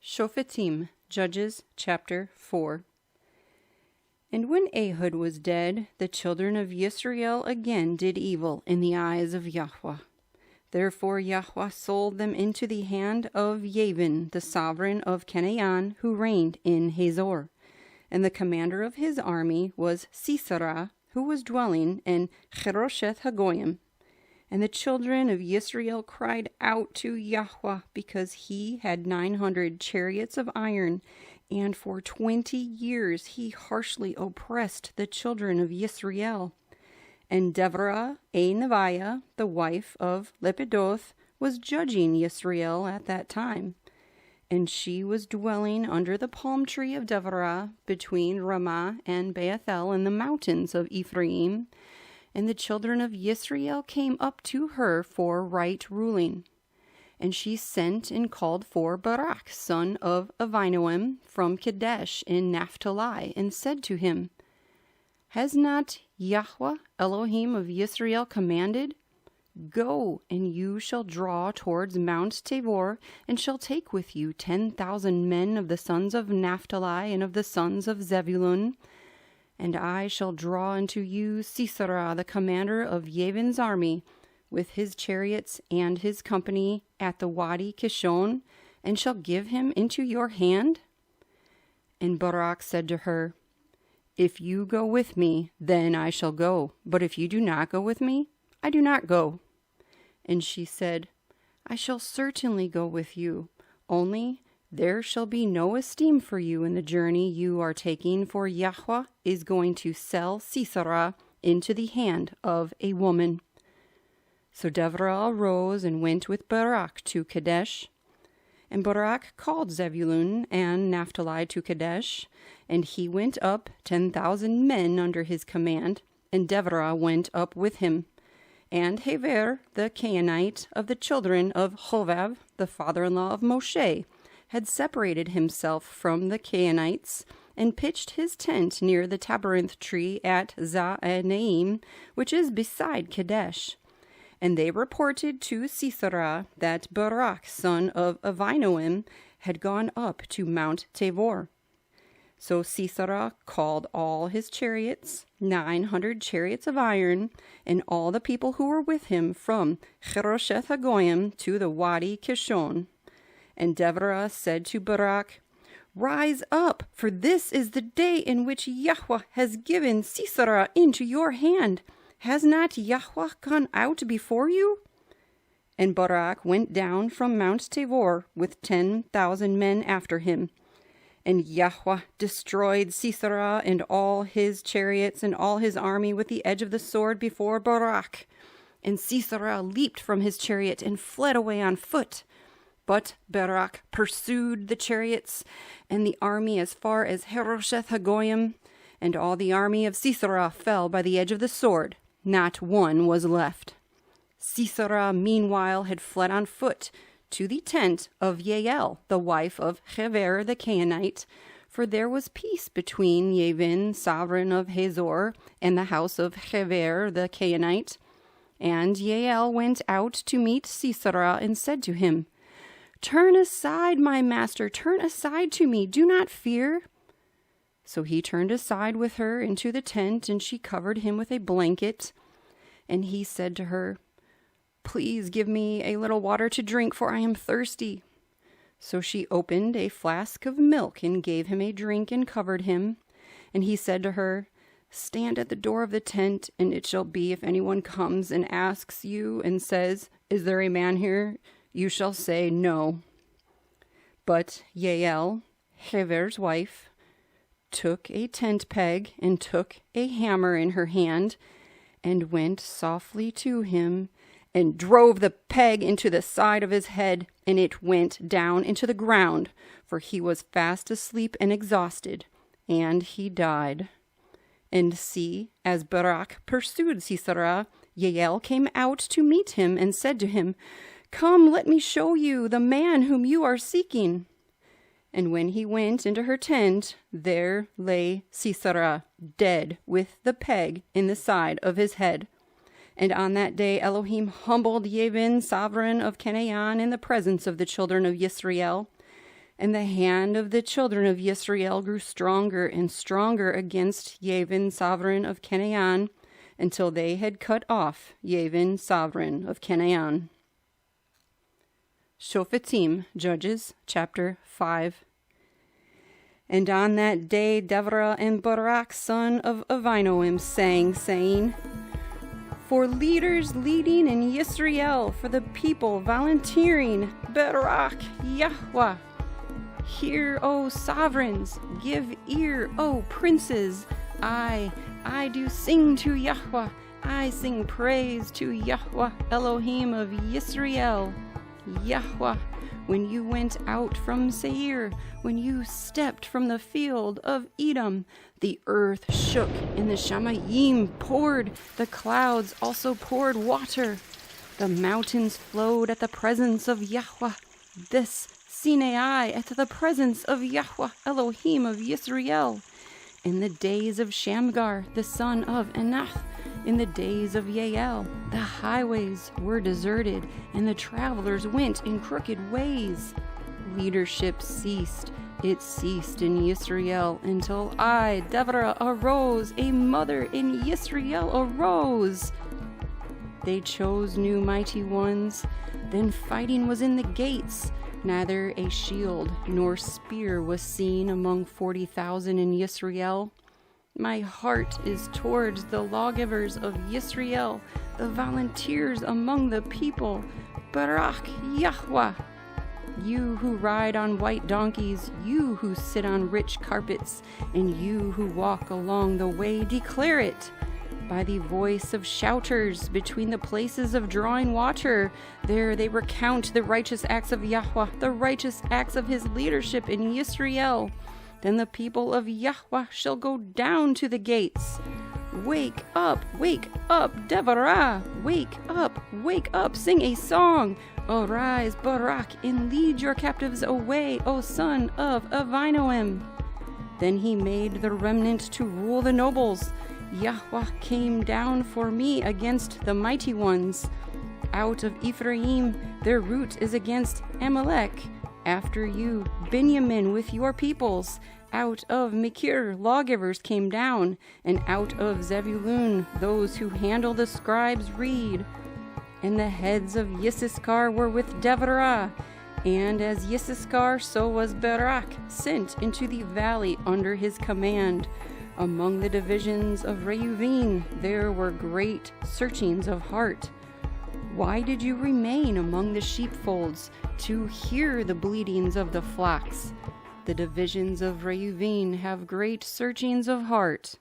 Shophetim, Judges, chapter 4. And when Ehud was dead, the children of Yisrael again did evil in the eyes of Yahuah. Therefore Yahuah sold them into the hand of Yabin, the sovereign of Canaan, who reigned in Hazor. And the commander of his army was Sisera, who was dwelling in Cherosheth Hagoyim. And the children of Yisrael cried out to Yahuah, because he had 900 chariots of iron, and for 20 years he harshly oppressed the children of Yisrael. And Deborah, a Neviah, the wife of Lepidoth, was judging Yisrael at that time. And she was dwelling under the palm tree of Deborah, between Ramah and Bethel in the mountains of Ephraim. And the children of Yisrael came up to her for right ruling. And she sent and called for Baraq, son of Avinoam, from Kadesh in Naphtali, and said to him, Has not Yahweh, Elohim of Yisrael, commanded? Go, and you shall draw towards Mount Tabor, and shall take with you 10,000 men of the sons of Naphtali and of the sons of Zebulun. And I shall draw unto you Sisera, the commander of Yabin's army, with his chariots and his company at the Wadi Kishon, and shall give him into your hand? And Baraq said to her, If you go with me, then I shall go. But if you do not go with me, I do not go. And she said, I shall certainly go with you, only there shall be no esteem for you in the journey you are taking, for Yahuah is going to sell Sisera into the hand of a woman. So Deborah arose and went with Baraq to Kadesh. And Baraq called Zebulun and Naphtali to Kadesh, and he went up 10,000 men under his command, and Deborah went up with him. And Hever, the Canaanite of the children of Hobab, the father-in-law of Moshe, had separated himself from the Canaanites, and pitched his tent near the tabernacle tree at Za'anaim, which is beside Kadesh. And they reported to Sisera that Baraq, son of Avinoam, had gone up to Mount Tabor. So Sisera called all his chariots, 900 chariots of iron, and all the people who were with him from Cherosheth Hagoyim to the Wadi Kishon. And Deborah said to Baraq, Rise up, for this is the day in which Yahuah has given Sisera into your hand. Has not Yahuah gone out before you? And Baraq went down from Mount Tabor with 10,000 men after him. And Yahuah destroyed Sisera and all his chariots and all his army with the edge of the sword before Baraq. And Sisera leaped from his chariot and fled away on foot. But Baraq pursued the chariots and the army as far as Cherosheth Hagoyim, and all the army of Sisera fell by the edge of the sword. Not one was left. Sisera, meanwhile, had fled on foot to the tent of Yael, the wife of Hever the Canaanite, for there was peace between Yabin, sovereign of Hazor, and the house of Hever the Canaanite. And Yael went out to meet Sisera and said to him, Turn aside, my master, turn aside to me, do not fear. So he turned aside with her into the tent, and she covered him with a blanket. And he said to her, Please give me a little water to drink, for I am thirsty. So she opened a flask of milk and gave him a drink and covered him. And he said to her, Stand at the door of the tent, and it shall be if anyone comes and asks you and says, Is there a man here? You shall say, No. But Yael, Hever's wife, took a tent peg and took a hammer in her hand, and went softly to him, and drove the peg into the side of his head, and it went down into the ground, for he was fast asleep and exhausted, and he died. And see, as Baraq pursued Sisera, Yael came out to meet him, and said to him, Come, let me show you the man whom you are seeking. And when he went into her tent, there lay Sisera, dead, with the peg in the side of his head. And on that day Elohim humbled Yabin, sovereign of Canaan, in the presence of the children of Yisrael. And the hand of the children of Yisrael grew stronger and stronger against Yabin, sovereign of Canaan, until they had cut off Yabin, sovereign of Canaan. Shophetim, Judges, chapter 5. And on that day Deborah and Baraq, son of Avinoam, sang, saying, for leaders leading in Yisrael, for the people volunteering, Baraq, Yahuah. Hear, O sovereigns, give ear, O princes. I do sing to Yahuah. I sing praise to Yahuah, Elohim of Yisrael. Yahuah, when you went out from Seir, when you stepped from the field of Edom, the earth shook and the Shamayim poured. The clouds also poured water. The mountains flowed at the presence of Yahuah. This Sinai at the presence of Yahuah, Elohim of Yisrael. In the days of Shamgar, the son of Anath, in the days of Yael, the highways were deserted, and the travelers went in crooked ways. Leadership ceased. It ceased in Yisrael until I, Deborah, arose. A mother in Yisrael arose. They chose new mighty ones. Then fighting was in the gates. Neither a shield nor spear was seen among 40,000 in Yisrael. My heart is towards the lawgivers of Yisrael, the volunteers among the people. Baraq, Yahuah. You who ride on white donkeys, you who sit on rich carpets, and you who walk along the way, declare it. By the voice of shouters between the places of drawing water, there they recount the righteous acts of Yahuah, the righteous acts of his leadership in Yisrael. Then the people of Yahuah shall go down to the gates. Wake up, Deborah! Wake up, sing a song. Arise, Baraq, and lead your captives away, O son of Avinoam. Then he made the remnant to rule the nobles. Yahuah came down for me against the mighty ones. Out of Ephraim, their root is against Amalek. After you, Benjamin with your peoples. Out of Machir, lawgivers came down, and out of Zebulun, those who handle the scribes' reed. And the heads of Yissaschar were with Deborah. And as Yissaschar, so was Baraq sent into the valley under his command. Among the divisions of Reuven there were great searchings of heart. Why did you remain among the sheepfolds to hear the bleatings of the flocks? The divisions of Reuven have great searchings of heart.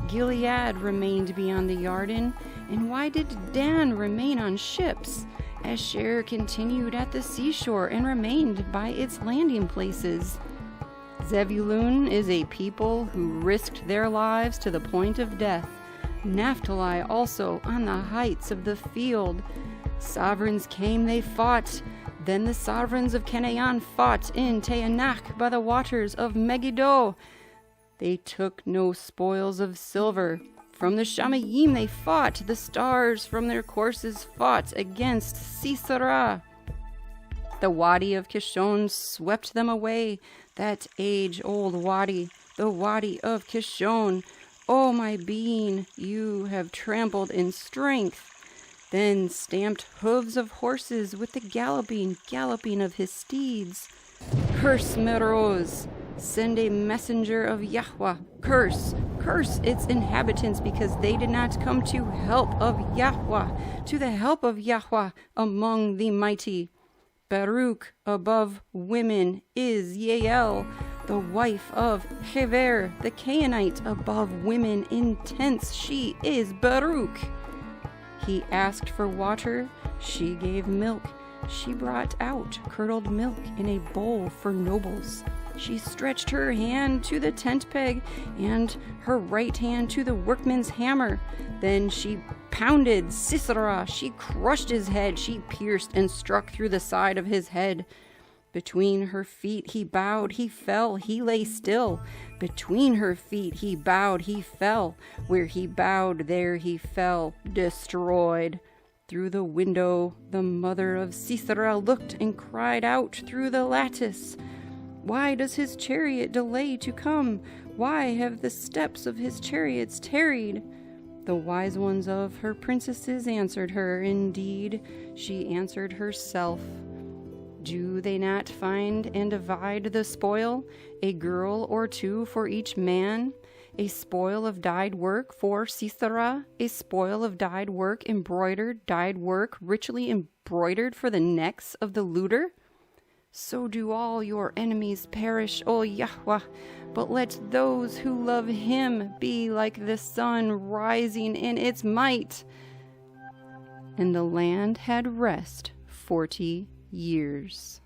Gilead remained beyond the Yarden, and why did Dan remain on ships? Asher continued at the seashore and remained by its landing places. Zebulun is a people who risked their lives to the point of death. Naphtali also on the heights of the field. Sovereigns came, they fought. Then the sovereigns of Canaan fought in Taanach by the waters of Megiddo. They took no spoils of silver. From the Shamayim they fought. The stars from their courses fought against Sisera. The wadi of Kishon swept them away. That age-old wadi, the wadi of Kishon. O my being, you have trampled in strength. Then stamped hooves of horses with the galloping of his steeds. Curse Meroz, send a messenger of Yahuah. Curse its inhabitants, because they did not come to help of Yahuah, to the help of Yahuah among the mighty. Baruch above women is Yael, the wife of Hever, the Canaanite. Above women in tents she is Baruch. He asked for water, she gave milk. She brought out curdled milk in a bowl for nobles. She stretched her hand to the tent peg and her right hand to the workman's hammer. Then she pounded Sisera. She crushed his head. She pierced and struck through the side of his head. Between her feet he bowed, he fell, he lay still. Between her feet he bowed, he fell. Where he bowed, there he fell, destroyed. Through the window the mother of Sisera looked and cried out through the lattice. Why does his chariot delay to come? Why have the steps of his chariots tarried? The wise ones of her princesses answered her. Indeed, she answered herself. Do they not find and divide the spoil, a girl or two for each man? A spoil of dyed work for Sisera, a spoil of dyed work, embroidered, dyed work, richly embroidered for the necks of the looter? So do all your enemies perish, O Yahuah, but let those who love him be like the sun rising in its might. And the land had rest 40 years.